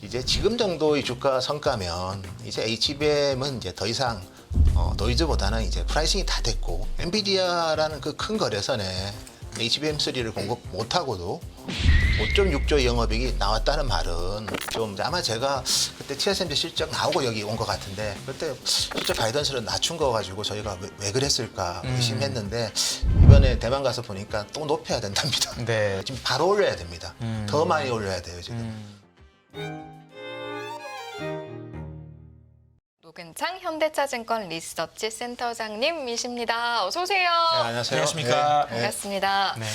이제 지금 정도의 주가 성과면 이제 HBM은 이제 더 이상 노이즈보다는 이제 프라이싱이 다 됐고 엔비디아라는 그 큰 거래선에 HBM3를 공급 못하고도 5.6조 영업이익이 나왔다는 말은 좀 아마 제가 그때 TSMC 실적 나오고 여기 온 것 같은데 그때 실적 가이던스를 낮춘 거 가지고 저희가 왜 그랬을까 의심했는데 이번에 대만 가서 보니까 또 높여야 된답니다. 네. 지금 바로 올려야 됩니다. 더 많이 올려야 돼요 지금. 노근창 현대차증권 리서치 센터장님이십니다. 어서 오세요. 네, 안녕하세요. 안녕하십니까. 네, 네. 반갑습니다. 네.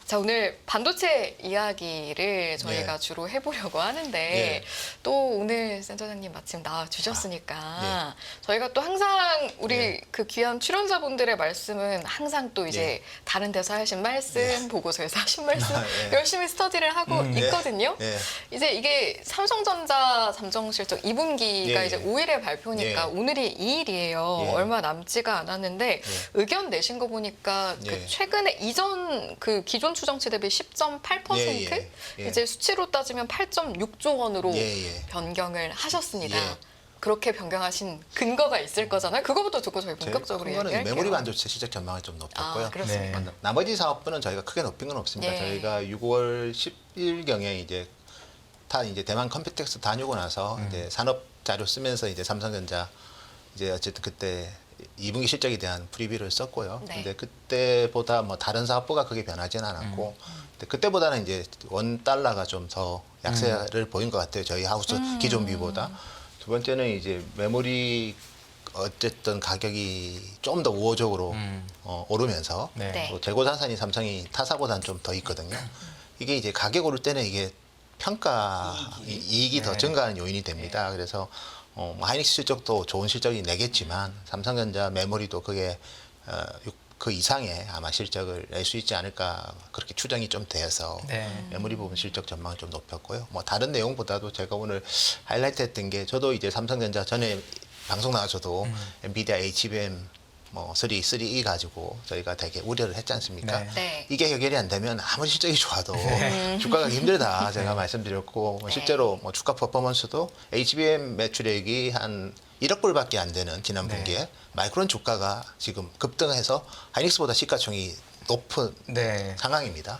자, 오늘 반도체 이야기를 저희가 네. 주로 해보려고 하는데 네. 또 오늘 센터장님 마침 나와주셨으니까 네. 저희가 또 항상 우리 네. 그 귀한 출연자분들의 말씀은 항상 또 이제 네. 다른 데서 하신 말씀, 네. 보고서에서 하신 말씀 네. 열심히 스터디를 하고 네. 있거든요. 네. 이제 이게 삼성전자 잠정 실적 2분기가 예, 이제 예. 5일에 발표니까 예. 오늘이 2일이에요. 예. 얼마 남지가 않았는데 의견 내신 거 보니까 그 예. 최근에 이전 그 기존 추정치 대비 10.8% 예, 예. 예. 이제 수치로 따지면 8.6조 원으로 예, 예. 변경을 하셨습니다. 예. 그렇게 변경하신 근거가 있을 거잖아요. 그거부터 듣고 저희 본격적으로 큰 거는 이야기할게요. 메모리 반도체 실적 전망이 좀 높였고요. 아, 그렇습니까? 네. 나머지 사업부는 저희가 크게 높인 건 없습니다. 예. 저희가 6월 10일경에 이제 대만 컴퓨텍스 다녀오고 나서 이제 산업 자료 쓰면서 이제 삼성전자 이제 어쨌든 그때 2분기 실적에 대한 프리뷰를 썼고요. 네. 근데 그때보다 뭐 다른 사업부가 크게 변하지는 않았고, 근데 그때보다는 이제 원 달러가 좀 더 약세를 보인 것 같아요. 저희 하우스 기존 뷰보다. 두 번째는 이제 메모리 어쨌든 가격이 좀 더 우호적으로 오르면서 네. 네. 또 재고 자산이 삼성이 타사보다는 좀 더 있거든요. 이게 이제 가격 오를 때는 이게 평가 이익이 더 네. 증가하는 요인이 됩니다. 그래서 뭐 하이닉스 실적도 좋은 실적이 내겠지만 삼성전자 메모리도 그게 그 이상의 아마 실적을 낼 수 있지 않을까 그렇게 추정이 좀 되어서 네. 메모리 부분 실적 전망을 좀 높였고요. 뭐 다른 내용보다도 제가 오늘 하이라이트했던 게 저도 이제 삼성전자 전에 방송 나와서도 엔비디아 HBM 뭐 3E 가지고 저희가 되게 우려를 했지 않습니까? 네. 네. 이게 해결이 안 되면 아무리 실적이 좋아도 주가가 힘들다 제가 말씀드렸고 뭐 실제로 뭐 주가 퍼포먼스도 HBM 매출액이 한 1억 불밖에 안 되는 지난 네. 분기에 마이크론 주가가 지금 급등해서 하이닉스보다 시가총이 높은 네. 상황입니다.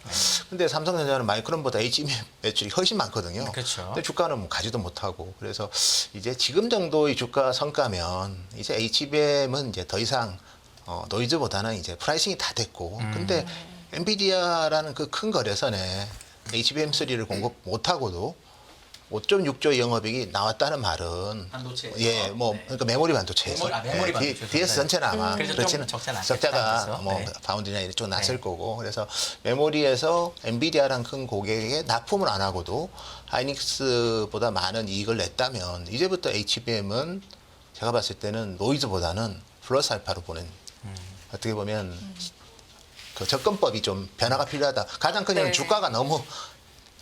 근데 삼성전자는 마이크론보다 HBM 매출이 훨씬 많거든요. 그렇죠. 근데 주가는 뭐 가지도 못하고 그래서 이제 지금 정도의 주가 성과면 이제 HBM은 이제 더 이상 노이즈보다는 이제 프라이싱이 다 됐고 근데 엔비디아라는 그 큰 거래선에 HBM3를 공급 못하고도 5.6조 영업이익이 나왔다는 말은 반도체에서. 예, 뭐 네. 그러니까 메모리 반도체에서 메모리 반도체에서. DS 전체는 아마 그래서 좀 그렇지는 적자는 적자가 않겠다, 뭐 그래서. 네. 파운드나 이쪽 났을 네. 거고 그래서 메모리에서 엔비디아랑 큰 고객에게 납품을 안 하고도 하이닉스보다 많은 이익을 냈다면 이제부터 HBM은 제가 봤을 때는 노이즈보다는 플러스 알파로 보는 어떻게 보면 그 접근법이 좀 변화가 필요하다. 가장 큰 이유는 네. 주가가 너무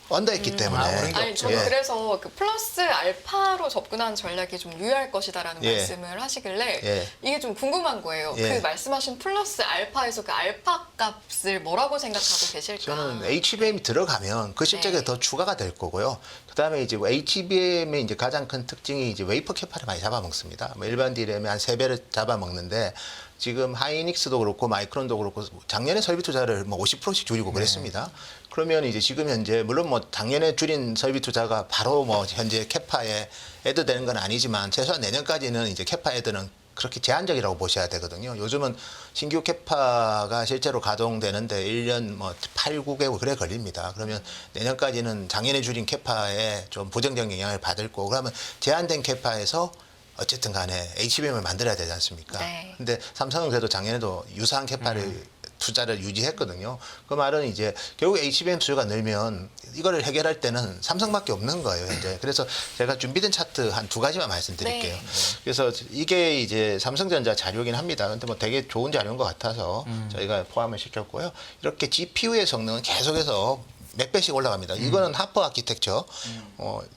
언더했기 때문에. 오른 게 아니 없죠. 저는 예. 그래서 그 플러스 알파로 접근하는 전략이 좀 유효할 것이다라는 예. 말씀을 하시길래 예. 이게 좀 궁금한 거예요. 예. 그 말씀하신 플러스 알파에서 그 알파 값을 뭐라고 생각하고 계실까? 저는 HBM이 들어가면 그 실적에 네. 더 추가가 될 거고요. 그다음에 이제 HBM의 이제 가장 큰 특징이 이제 웨이퍼 캐파를 많이 잡아먹습니다. 뭐 일반 디램의 한 3배를 잡아먹는데 지금 하이닉스도 그렇고 마이크론도 그렇고 작년에 설비 투자를 뭐 50%씩 줄이고 그랬습니다. 그러면 이제 지금 현재 물론 뭐 작년에 줄인 설비 투자가 바로 뭐 현재 캐파에 애드되는 건 아니지만 최소한 내년까지는 이제 캐파 애드는 그렇게 제한적이라고 보셔야 되거든요. 요즘은 신규 캐파가 실제로 가동되는데 1년 뭐 8, 9개월 그래 걸립니다. 그러면 내년까지는 작년에 줄인 캐파에 좀 부정적인 영향을 받을 거고 그러면 제한된 캐파에서 어쨌든 간에 HBM을 만들어야 되지 않습니까? 네. 근데 삼성은 그래도 작년에도 유사한 캐파를 투자를 유지했거든요. 그 말은 이제 결국 HBM 수요가 늘면 이거를 해결할 때는 삼성밖에 없는 거예요, 현재. 그래서 제가 준비된 차트 한 2가지만 말씀드릴게요. 네. 그래서 이게 이제 삼성전자 자료긴 합니다. 근데 뭐 되게 좋은 자료인 것 같아서 저희가 포함을 시켰고요. 이렇게 GPU의 성능은 계속해서 몇 배씩 올라갑니다. 이거는 하퍼 아키텍처.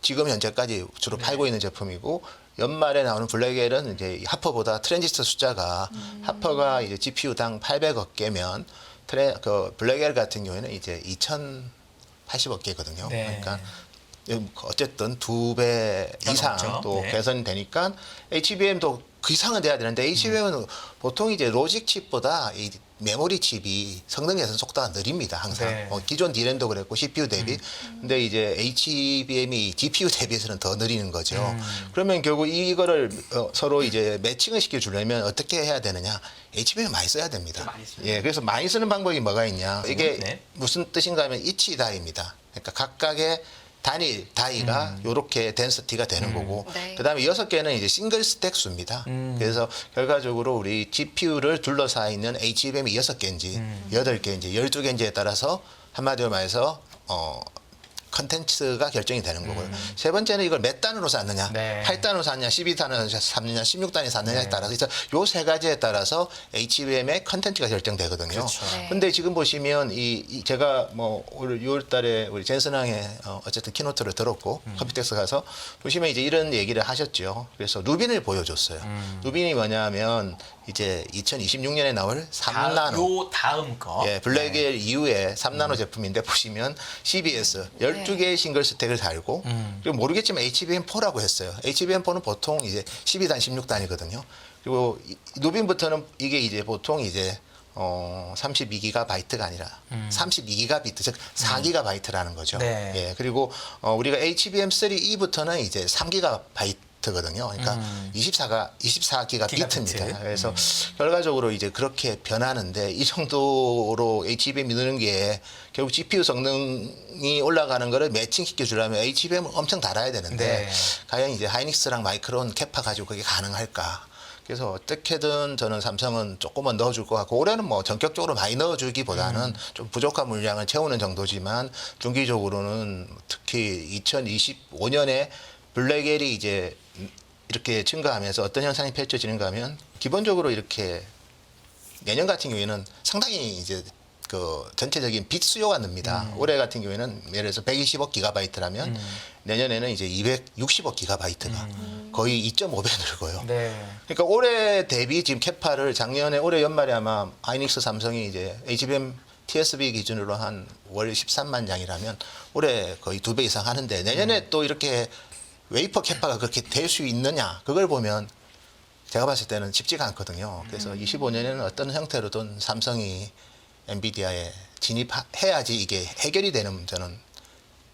지금 현재까지 주로 팔고 있는 제품이고 연말에 나오는 블랙엘은 이제 하퍼보다 트랜지스터 숫자가 하퍼가 이제 GPU당 800억 개면 그 블랙엘 같은 경우에는 이제 2080억 개거든요. 네. 그러니까 어쨌든 2배 이상 넘죠. 또 네. 개선이 되니까 HBM도 그 이상은 돼야 되는데 HBM은 보통 이제 로직 칩보다 이 메모리 칩이 성능 개선 속도가 느립니다. 항상 네. 기존 D램도 그랬고 CPU 대비. 근데 이제 HBM이 GPU 대비해서는 더 느리는 거죠. 그러면 결국 이거를 서로 이제 매칭을 시켜주려면 어떻게 해야 되느냐? HBM 많이 써야 됩니다. 많이 써요. 예, 그래서 많이 쓰는 방법이 뭐가 있냐? 이게 네. 무슨 뜻인가 하면 이치 다이입니다. 그러니까 각각의 단일 다이가 요렇게 덴시티가 되는 거고 네. 그다음에 6개는 이제 싱글 스택 수입니다. 그래서 결과적으로 우리 GPU를 둘러싸여 있는 HBM이 6개인지 8개인지 12개인지에 따라서 한마디로 말해서 컨텐츠가 결정이 되는 거고요. 세 번째는 이걸 몇 단으로 샀느냐, 네. 8단으로 샀느냐, 12단으로 샀느냐, 16단에 샀느냐에 따라서 요 세 가지에 따라서 HBM의 컨텐츠가 결정되거든요. 그렇죠. 네. 근데 지금 보시면 제가 뭐 올 6월달에 우리 젠슨왕의 어쨌든 키노트를 들었고 컴퓨텍스 가서 보시면 이제 이런 얘기를 하셨죠. 그래서 루빈을 보여줬어요. 루빈이 뭐냐면 이제 2026년에 나올 3나노. 요 다음 거. 예, 블랙엘 이후에 3나노 제품인데 보시면 CBS 12개의 싱글 스택을 달고 그리고 모르겠지만 HBM4라고 했어요. HBM4는 보통 이제 12단, 16단이거든요. 그리고 루빈부터는 이게 이제 보통 이제 32기가바이트가 아니라 32기가비트, 즉 4기가바이트라는 거죠. 네. 예, 그리고 우리가 HBM3E부터는 이제 3기가바이트거든요. 그러니까 24기가 비트입니다. 기가비트. 그래서 결과적으로 이제 그렇게 변하는데 이 정도로 HBM이 느는 게 결국 GPU 성능이 올라가는 거를 매칭시켜 주려면 HBM을 엄청 달아야 되는데 네. 과연 이제 하이닉스랑 마이크론 캐파 가지고 그게 가능할까? 그래서 어떻게든 저는 삼성은 조금은 넣어줄 것 같고 올해는 뭐 전격적으로 많이 넣어주기보다는 좀 부족한 물량을 채우는 정도지만 중기적으로는 특히 2025년에 블랙엘이 이제 이렇게 증가하면서 어떤 현상이 펼쳐지는가 하면 기본적으로 이렇게 내년 같은 경우에는 상당히 이제 그 전체적인 빗 수요가 늡니다. 올해 같은 경우에는 예를 들어서 125 기가바이트라면 내년에는 이제 265 기가바이트가 거의 2.5배 늘고요. 네. 그러니까 올해 대비 지금 캐파를 작년에 올해 연말에 아마 하이닉스 삼성이 이제 HBM TSB 기준으로 한 월 13만 장이라면 올해 거의 2배 이상 하는데 내년에 또 이렇게 웨이퍼 캐파가 그렇게 될 수 있느냐 그걸 보면 제가 봤을 때는 쉽지가 않거든요. 그래서 25년에는 어떤 형태로든 삼성이 엔비디아에 진입해야지 이게 해결이 되는 저는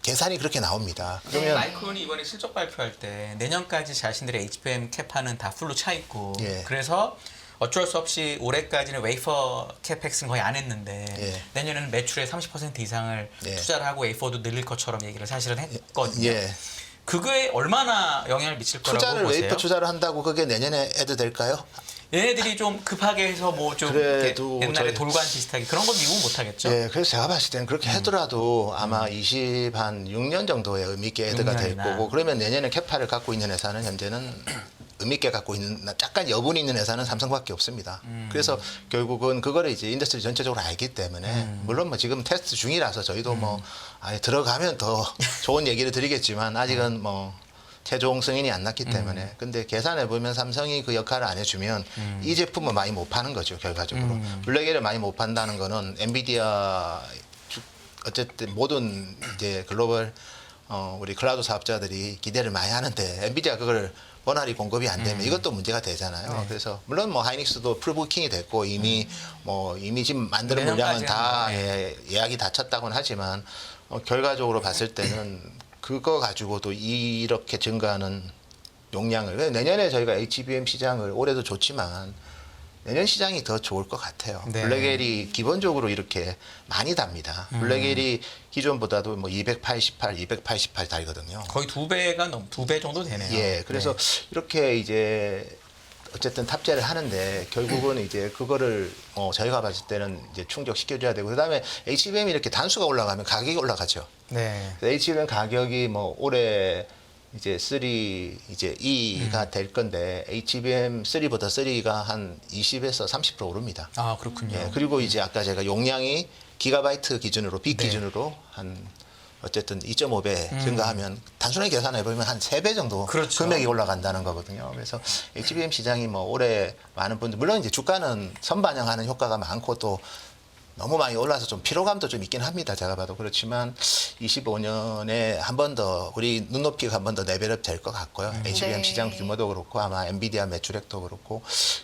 계산이 그렇게 나옵니다. 그러면 마이크론이 이번에 실적 발표할 때 내년까지 자신들의 HBM 캐파는 다 풀로 차 있고 예. 그래서 어쩔 수 없이 올해까지는 웨이퍼 캐펙스는 거의 안 했는데 예. 내년에는 매출의 30% 이상을 예. 투자를 하고 웨이퍼도 늘릴 것처럼 얘기를 사실은 했거든요. 예. 그거에 얼마나 영향을 미칠 거라고 투자를 보세요? 웨이퍼 투자를 한다고 그게 내년에 해도 될까요? 얘네들이 좀 급하게 해서 뭐 좀 그래도 옛날에 저희- 돌관 비슷하게 그런 건 미국은 못하겠죠? 예, 그래서 제가 봤을 때는 그렇게 하더라도 아마 26년 정도의 의미 있게 애드가 될 6년이나. 거고 그러면 내년에 캐파를 갖고 있는 회사는 현재는 의미 있게 갖고 있는 약간 여분이 있는 회사는 삼성밖에 없습니다. 그래서 결국은 그거를 이제 인더스트리 전체적으로 알기 때문에 물론 뭐 지금 테스트 중이라서 저희도 뭐 아예 들어가면 더 좋은 얘기를 드리겠지만 아직은 뭐 최종 승인이 안 났기 때문에 근데 계산해 보면 삼성이 그 역할을 안 해주면 이 제품은 많이 못 파는 거죠 결과적으로 블랙엘을 많이 못 판다는 거는 엔비디아 어쨌든 모든 이제 글로벌 우리 클라우드 사업자들이 기대를 많이 하는데 엔비디아 그걸 원활히 공급이 안 되면 이것도 문제가 되잖아요. 그래서 물론 뭐 하이닉스도 풀부킹이 됐고 이미 이미 지금 만드는 물량은 다 예약이 다 찼다고는 하지만 결과적으로 봤을 때는 그거 가지고도 이렇게 증가하는 용량을 내년에 저희가 HBM 시장을 올해도 좋지만 내년 시장이 더 좋을 것 같아요. 네. 블랙엘이 기본적으로 이렇게 많이 답니다. 블랙엘이 기존보다도 뭐 288 달거든요. 거의 2배 정도 되네요. 예, 그래서 이렇게 이제 어쨌든 탑재를 하는데 결국은 이제 그거를 저희가 봤을 때는 이제 충족시켜줘야 되고 그다음에 HBM이 이렇게 단수가 올라가면 가격이 올라가죠. 네. HBM 가격이 뭐 올해 이제 3 이제 E가 될 건데 HBM 3보다 3가 한 20에서 30% 오릅니다. 아 그렇군요. 예, 그리고 이제 아까 제가 용량이 기가바이트 기준으로 빅 네. 기준으로 한 어쨌든 2.5배 증가하면 단순하게 계산해 보면 한 3배 정도 그렇죠. 금액이 올라간다는 거거든요. 그래서 HBM 시장이 뭐 올해 많은 분들 물론 이제 주가는 선반영하는 효과가 많고 또 너무 많이 올라서 좀 피로감도 좀 있긴 합니다. 제가 봐도 그렇지만 25년에 한 번 더 우리 눈높이가 한 번 더 레벨업 될 것 같고요. HBM 네. 시장 규모도 그렇고 아마 엔비디아 매출액도 그렇고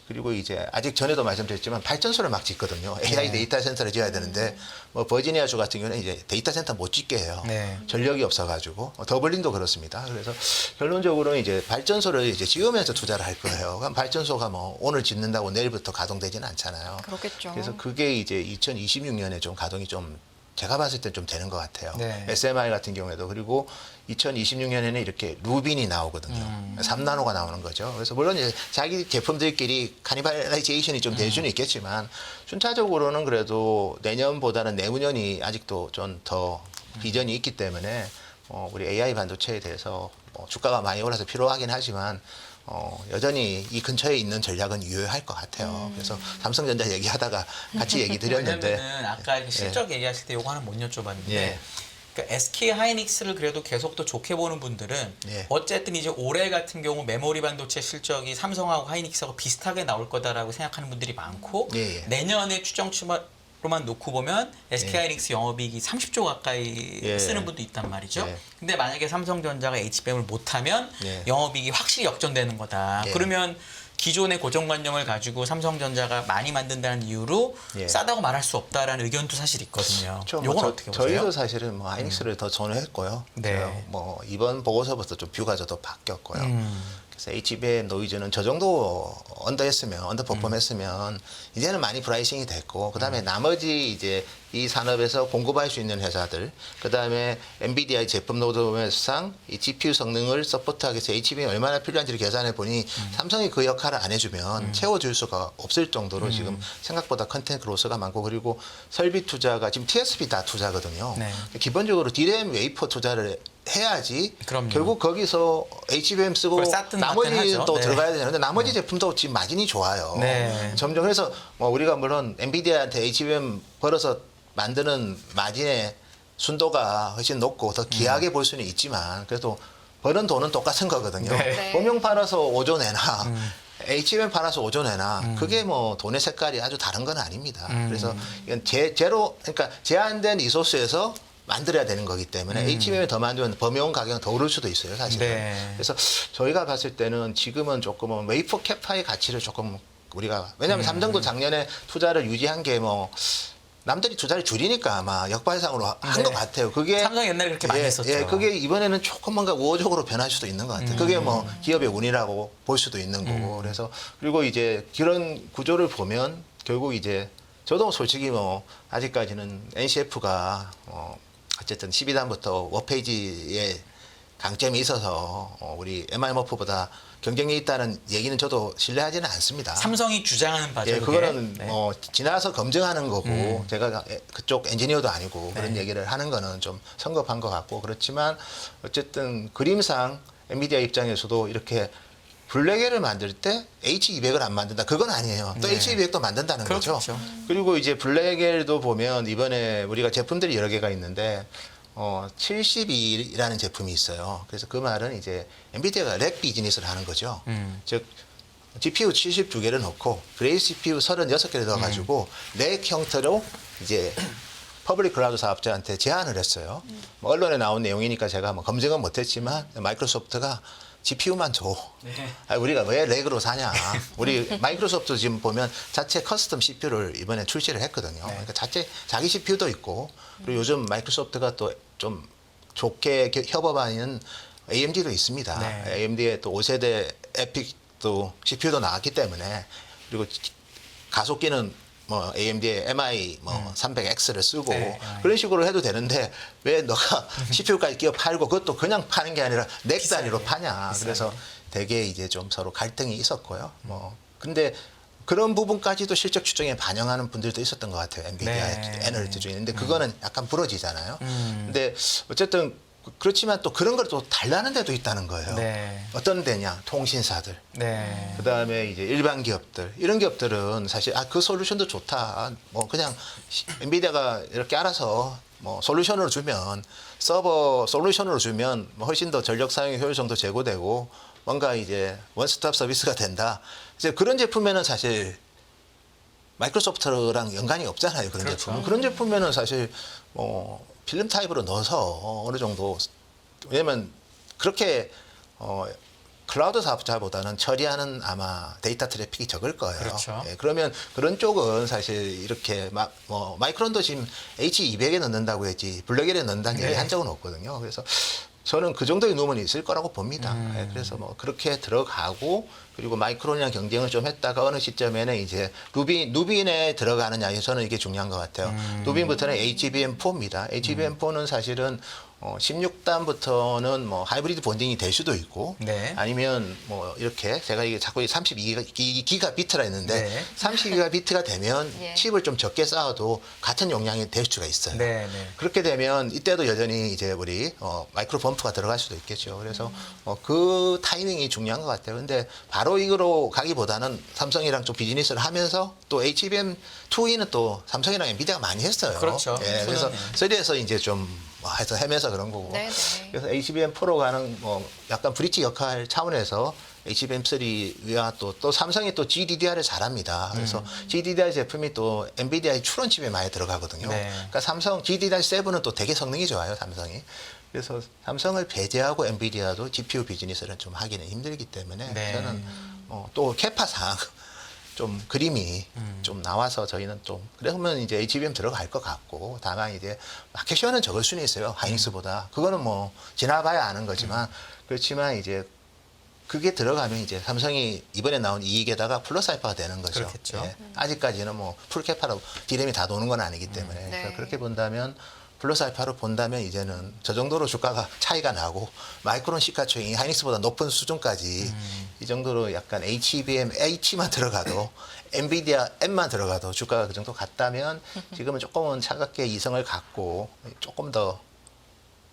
그리고 이제 아직 전에도 말씀드렸지만 발전소를 막 짓거든요. AI 데이터 센터를 지어야 되는데 뭐 버지니아주 같은 경우는 이제 데이터 센터 못 짓게 해요. 네. 전력이 없어가지고 더블린도 그렇습니다. 그래서 결론적으로는 이제 발전소를 이제 지으면서 투자를 할 거예요. 그럼 발전소가 뭐 오늘 짓는다고 내일부터 가동되지는 않잖아요. 그렇겠죠. 그래서 그게 이제 2026년에 좀 가동이 좀 제가 봤을 때 좀 되는 것 같아요. 네. SMI 같은 경우에도 그리고 2026년에는 이렇게 루빈이 나오거든요. 3나노가 나오는 거죠. 그래서 물론 이제 자기 제품들끼리 카니발라이제이션이 좀 될 수는 있겠지만 순차적으로는 그래도 내년보다는 내후년이 아직도 좀 더 비전이 있기 때문에 우리 AI 반도체에 대해서 주가가 많이 올라서 필요하긴 하지만 여전히 이 근처에 있는 전략은 유효할 것 같아요. 그래서 삼성전자 얘기하다가 같이 얘기 드렸는데 왜냐면은 아까 이렇게 실적 얘기하실 때 요거 하나 못 여쭤봤는데 예. 그러니까 SK 하이닉스를 그래도 계속 또 좋게 보는 분들은 예. 어쨌든 이제 올해 같은 경우 메모리 반도체 실적이 삼성하고 하이닉스하고 비슷하게 나올 거다라고 생각하는 분들이 많고 예, 예. 내년에 추정치로만 놓고 보면 SK 하이닉스 영업이익이 30조 가까이 예. 쓰는 분도 있단 말이죠. 예. 근데 만약에 삼성전자가 HBM을 못하면 예. 영업이익이 확실히 역전되는 거다. 예. 그러면 기존의 고정관념을 가지고 삼성전자가 많이 만든다는 이유로 예. 싸다고 말할 수 없다라는 의견도 사실 있거든요. 좀 요건 어떻게 보세요? 저희도 사실은 뭐 하이닉스를 더 선호했고요. 네. 제가 뭐 이번 보고서부터 좀 뷰가 저도 바뀌었고요. 음. 그래서 HBM 노이즈는 저 정도 언더퍼폼했으면 이제는 많이 프라이싱이 됐고 그다음에 나머지 이제 이 산업에서 공급할 수 있는 회사들 그다음에 엔비디아의 제품 로드맵상 이 GPU 성능을 서포트하기 위해서 HBM이 얼마나 필요한지를 계산해 보니 삼성이 그 역할을 안 해주면 채워줄 수가 없을 정도로 지금 생각보다 컨텐츠 로스가 많고 그리고 설비 투자가 지금 TSP 다 투자거든요. 네. 기본적으로 DRAM 웨이퍼 투자를 해야지 그럼요. 결국 거기서 HBM 쓰고 그걸 쌌든 나머지 맞든 하죠. 또 네. 들어가야 되는데 나머지 제품도 지금 마진이 좋아요. 네. 점점 그래서 뭐 우리가 물론 엔비디아한테 HBM 벌어서 만드는 마진의 순도가 훨씬 높고 더 귀하게 볼 수는 있지만 그래도 버는 돈은 똑같은 거거든요. 네. 범용 팔아서 5조 내나 HBM 팔아서 5조 내나 그게 뭐 돈의 색깔이 아주 다른 건 아닙니다. 그래서 이건 제로 그러니까 제한된 리소스에서 만들어야 되는 거기 때문에 HBM을 더 만들면 범용 가격은 더 오를 수도 있어요, 사실은. 네. 그래서 저희가 봤을 때는 지금은 조금은 웨이퍼 캐파의 가치를 조금 우리가 왜냐하면 삼성도 작년에 투자를 유지한 게 뭐 남들이 투자를 줄이니까 아마 역발상으로 한 것 네. 같아요. 그게 삼성이 옛날에 그렇게 많이 했었죠. 예, 그게 이번에는 조금 뭔가 우호적으로 변할 수도 있는 것 같아요. 그게 뭐 기업의 운이라고 볼 수도 있는 거고. 그래서 그리고 이제 그런 구조를 보면 결국 이제 저도 솔직히 뭐 아직까지는 NCF가 어쨌든 12단부터 워페이지에 강점이 있어서 우리 MR머프보다 경쟁력이 있다는 얘기는 저도 신뢰하지는 않습니다. 삼성이 주장하는 바죠. 예, 그게. 그거는 네. 지나서 검증하는 거고 제가 그쪽 엔지니어도 아니고 그런 네. 얘기를 하는 거는 좀 성급한 것 같고 그렇지만 어쨌든 그림상 엔비디아 입장에서도 이렇게 블랙엘을 만들 때 H200을 안 만든다. 그건 아니에요. 또 네. H200도 만든다는 거죠. 그렇죠. 그리고 이제 블랙엘도 보면 이번에 우리가 제품들이 여러 개가 있는데 72라는 제품이 있어요. 그래서 그 말은 이제 엔비디아가 렉 비즈니스를 하는 거죠. 즉 GPU 72개를 넣고 그레이스 CPU 36개를 넣어가지고 렉 형태로 이제 퍼블릭 클라우드 사업자한테 제안을 했어요. 뭐 언론에 나온 내용이니까 제가 뭐 검증은 못했지만 마이크로소프트가 GPU만 줘. 네. 우리가 왜 렉으로 사냐. 우리 마이크로소프트 지금 보면 자체 커스텀 CPU를 이번에 출시를 했거든요. 그러니까 자기 CPU도 있고 그리고 요즘 마이크로소프트가 또 좀 좋게 협업하는 AMD도 있습니다. 네. AMD의 또 5세대 에픽도 CPU도 나왔기 때문에 그리고 가속기는 뭐 AMD의 MI 뭐 300X를 쓰고 네. 그런 식으로 해도 되는데 왜 너가 CPU까지 끼워 팔고 그것도 그냥 파는 게 아니라 넥 단위로 파냐. 비싸게. 그래서 되게 이제 좀 서로 갈등이 있었고요. 뭐 근데 그런 부분까지도 실적 추정에 반영하는 분들도 있었던 것 같아요. 엔비디아 네. 애널리스트 중에. 근데 그거는 약간 부러지잖아요. 근데 어쨌든 그렇지만 또 그런 걸 또 달라는 데도 있다는 거예요. 네. 어떤 데냐? 통신사들. 네. 그다음에 이제 일반 기업들 이런 기업들은 사실 그 솔루션도 좋다. 뭐 그냥 엔비디아가 이렇게 알아서 뭐 솔루션으로 주면 서버 솔루션으로 주면 뭐 훨씬 더 전력 사용 효율성도 제고되고 뭔가 이제 원스톱 서비스가 된다. 이제 그런 제품에는 사실 마이크로소프트랑 연관이 없잖아요. 그런 그렇죠. 제품. 그런 제품에는 사실 필름 타입으로 넣어서 어느 정도 왜냐면 그렇게 클라우드 사업자보다는 처리하는 아마 데이터 트래픽이 적을 거예요. 그렇죠. 예, 그러면 그런 쪽은 사실 이렇게 마이크론도 지금 H200에 넣는다고 했지 블랙엘에 넣는다는 얘기 한 적은 없거든요. 그래서 저는 그 정도의 누문이 있을 거라고 봅니다. 예, 그래서 그렇게 들어가고 그리고 마이크론이랑 경쟁을 좀 했다가 어느 시점에는 이제 누빈에 들어가느냐 저는 이게 중요한 것 같아요. 누빈부터는 HBM4입니다. HBM4는 사실은 16단부터는 뭐 하이브리드 본딩이 될 수도 있고 네. 아니면 뭐 이렇게 제가 이게 자꾸 32기가비트라 했는데 네. 30기가비트가 되면 예. 칩을 좀 적게 쌓아도 같은 용량이 될 수가 있어요. 네, 네. 그렇게 되면 이때도 여전히 이제 우리 마이크로 범프가 들어갈 수도 있겠죠. 그래서 그 타이밍이 중요한 것 같아요. 근데 바로 이거로 가기보다는 삼성이랑 좀 비즈니스를 하면서 또 HBM2E는 또 삼성이랑 엔비디아가 많이 했어요. 그렇죠. 예, 그래서 손은, 3D에서 이제 좀 해서 헤매서 그런 거고. 네네. 그래서 HBM4로 가는 약간 브릿지 역할 차원에서 HBM3와 또 삼성이 또 GDDR을 잘합니다. 그래서 GDDR 제품이 또 엔비디아의 추론 칩에 많이 들어가거든요. 네. 그러니까 삼성 GDDR7은 또 되게 성능이 좋아요, 삼성이. 그래서 삼성을 배제하고 엔비디아도 GPU 비즈니스를 좀 하기는 힘들기 때문에 네. 저는 또 캐파상 좀 그림이 좀 나와서 저희는 좀 그러면 이제 HBM 들어갈 것 같고 다만 이제 마켓시어는 적을 수는 있어요 하이닉스보다 그거는 뭐 지나봐야 아는 거지만 그렇지만 이제 그게 들어가면 이제 삼성이 이번에 나온 이익에다가 플러스 알파가 되는 거죠. 그렇겠죠. 예. 아직까지는 뭐 풀캐파로 디램이 다 도는 건 아니기 때문에 네. 그래서 그렇게 본다면 플러스 알파로 본다면 이제는 저 정도로 주가가 차이가 나고 마이크론 시가총이 하이닉스보다 높은 수준까지 이 정도로 약간 HBM H만 들어가도 엔비디아 M만 들어가도 주가가 그 정도 갔다면 지금은 조금은 차갑게 이성을 갖고 조금 더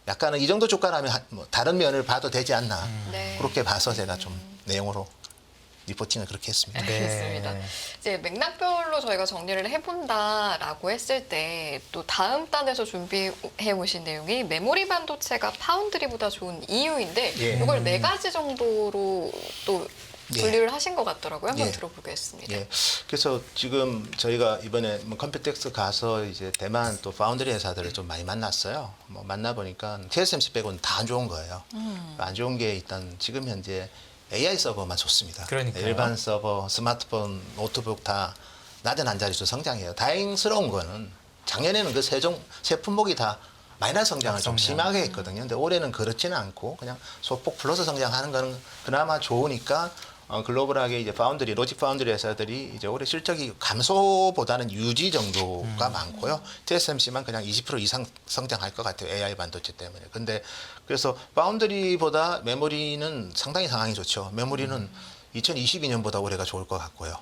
약간은 이 정도 주가라면 뭐 다른 면을 봐도 되지 않나 네. 그렇게 봐서 제가 좀 내용으로 리포팅을 그렇게 했습니다. 네. 알겠습니다. 이제 맥락별로 저희가 정리를 해본다라고 했을 때 또 다음 단에서 준비해 오신 내용이 메모리 반도체가 파운드리보다 좋은 이유인데 예. 이걸 네 가지 정도로 또 예. 분류를 하신 것 같더라고요. 한번 예. 들어보겠습니다. 예. 그래서 지금 저희가 이번에 컴퓨텍스 가서 이제 대만 또 파운드리 회사들을 좀 많이 만났어요. 뭐 만나보니까 TSMC 빼고는 다 안 좋은 거예요. 안 좋은 게 일단 지금 현재 AI 서버만 좋습니다. 그러니까요. 일반 서버, 스마트폰, 노트북 다 낮은 한 자릿수 성장해요. 다행스러운 거는 작년에는 그 세 품목이 다 마이너스 성장을 좀 성장. 심하게 했거든요. 근데 올해는 그렇지는 않고 그냥 소폭 플러스 성장하는 거는 그나마 좋으니까 글로벌하게 이제 파운드리, 로직 파운드리 회사들이 이제 올해 실적이 감소보다는 유지 정도가 많고요. TSMC만 그냥 20% 이상 성장할 것 같아요. AI 반도체 때문에. 근데 그래서 파운드리보다 메모리는 상당히 상황이 좋죠. 메모리는 2022년보다 올해가 좋을 것 같고요.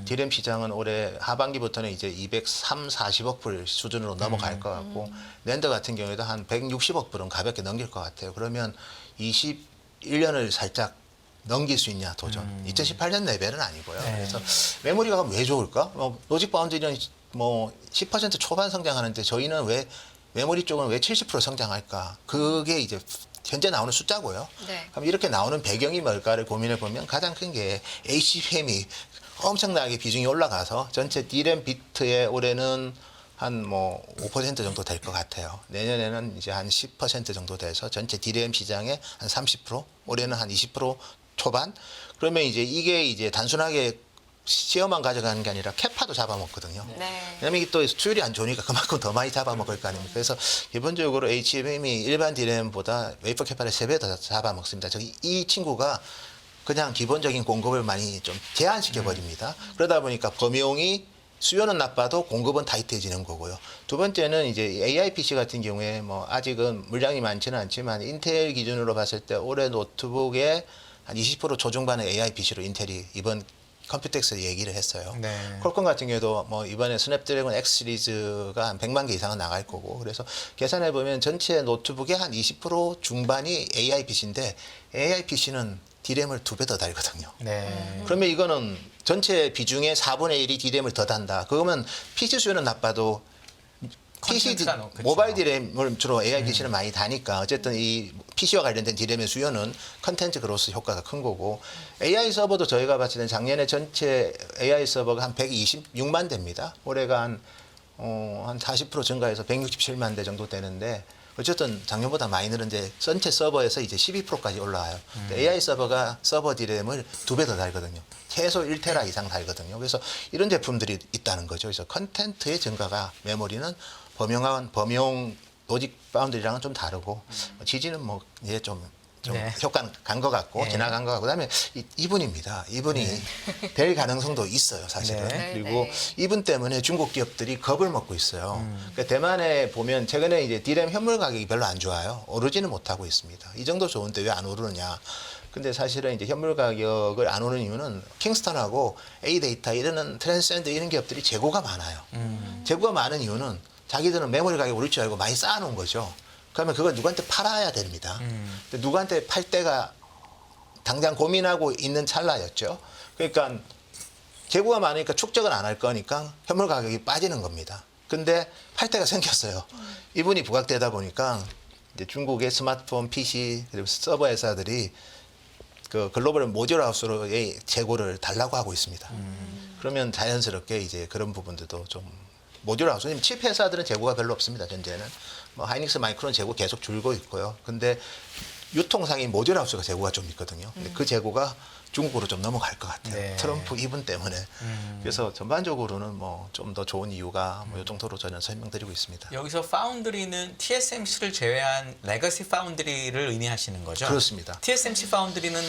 디램 시장은 올해 하반기부터는 이제 240억 불 수준으로 넘어갈 것 같고 낸드 같은 경우에도 한 160억 불은 가볍게 넘길 것 같아요. 그러면 21년을 살짝 넘길 수 있냐 도전. 2018년 레벨은 아니고요. 네. 그래서 메모리가 왜 좋을까? 로직 바운드리는 뭐 10% 초반 성장하는데 저희는 왜 메모리 쪽은 왜 70% 성장할까? 그게 이제 현재 나오는 숫자고요. 네. 그럼 이렇게 나오는 배경이 뭘까를 고민해 보면 가장 큰 게 HBM이 엄청나게 비중이 올라가서 전체 D램 비트의 올해는 한 뭐 5% 정도 될 것 같아요. 내년에는 이제 한 10% 정도 돼서 전체 D램 시장의 한 30%, 올해는 한 20% 초반. 그러면 이제 이게 이제 단순하게 시어만 가져가는 게 아니라 캐파도 잡아먹거든요. 네. 왜냐면 이게 또 수율이 안 좋으니까 그만큼 더 많이 잡아먹을 거 아닙니까? 그래서 기본적으로 HBM이 일반 디램보다 웨이퍼 캐파를 3배 더 잡아먹습니다. 이 친구가 그냥 기본적인 공급을 많이 좀 제한시켜 버립니다. 그러다 보니까 범용이 수요는 나빠도 공급은 타이트해지는 거고요. 두 번째는 이제 AI PC 같은 경우에 뭐 아직은 물량이 많지는 않지만 인텔 기준으로 봤을 때 올해 노트북에 한 20% 초중반의 AI PC로 인텔이 이번 컴퓨텍스 얘기를 했어요. 네. 퀄컴 같은 경우도 뭐 이번에 스냅드래곤 X 시리즈가 한 100만 개 이상은 나갈 거고 그래서 계산해 보면 전체 노트북의 한 20% 중반이 AI PC인데 AI PC는 D램을 2배 더 달거든요. 네. 그러면 이거는 전체 비중의 4분의 1이 D램을 더 단다. 그러면 PC 수요는 나빠도 PC 컨텐츠가 그쵸. 모바일 디램을 주로 AI PC는 많이 다니까 어쨌든 이 PC와 관련된 디램의 수요는 컨텐츠 그로스 효과가 큰 거고 AI 서버도 저희가 봤을 때는 작년에 전체 AI 서버가 한 126만 대입니다. 올해가 한 40% 증가해서 167만 대 정도 되는데 어쨌든 작년보다 많이 늘은데 전체 서버에서 이제 12%까지 올라와요. AI 서버가 서버 디램을 2배 더 달거든요. 최소 1테라 이상 달거든요. 그래서 이런 제품들이 있다는 거죠. 그래서 컨텐츠의 증가가 메모리는 범용 로직 파운드리랑은 좀 다르고 지지는 뭐 이제 좀 네. 효과는 간 것 같고 네. 지나간 것 같고 그다음에 이분입니다. 이분이 될 가능성도 있어요, 사실은. 네. 그리고 네. 이분 때문에 중국 기업들이 겁을 먹고 있어요. 그러니까 대만에 보면 최근에 이제 디램 현물 가격이 별로 안 좋아요. 오르지는 못하고 있습니다. 이 정도 좋은데 왜 안 오르느냐? 근데 사실은 이제 현물 가격을 안 오르는 이유는 킹스턴하고 A데이터 이런 트랜스젠드 이런 기업들이 재고가 많아요. 재고가 많은 이유는 자기들은 메모리 가격이 오를 줄 알고 많이 쌓아놓은 거죠. 그러면 그걸 누구한테 팔아야 됩니다. 근데 누구한테 팔 때가 당장 고민하고 있는 찰나였죠. 그러니까 재고가 많으니까 축적은 안 할 거니까 현물 가격이 빠지는 겁니다. 근데 팔 때가 생겼어요. 이분이 부각되다 보니까 이제 중국의 스마트폰, PC 그리고 서버 회사들이 그 글로벌 모듈 하우스로의 재고를 달라고 하고 있습니다. 그러면 자연스럽게 이제 그런 부분들도 좀 모듈 하우스, 칩 회사들은 재고가 별로 없습니다. 현재는 뭐 하이닉스, 마이크론 재고 계속 줄고 있고요. 근데 유통상인 모듈 하우스가 재고가 좀 있거든요. 근데 그 재고가 중국으로 좀 넘어갈 것 같아요. 네. 트럼프 이분 때문에. 그래서 전반적으로는 뭐 좀 더 좋은 이유가 뭐 이 정도로 저는 설명드리고 있습니다. 여기서 파운드리는 TSMC를 제외한 레거시 파운드리를 의미하시는 거죠? 그렇습니다. TSMC 파운드리는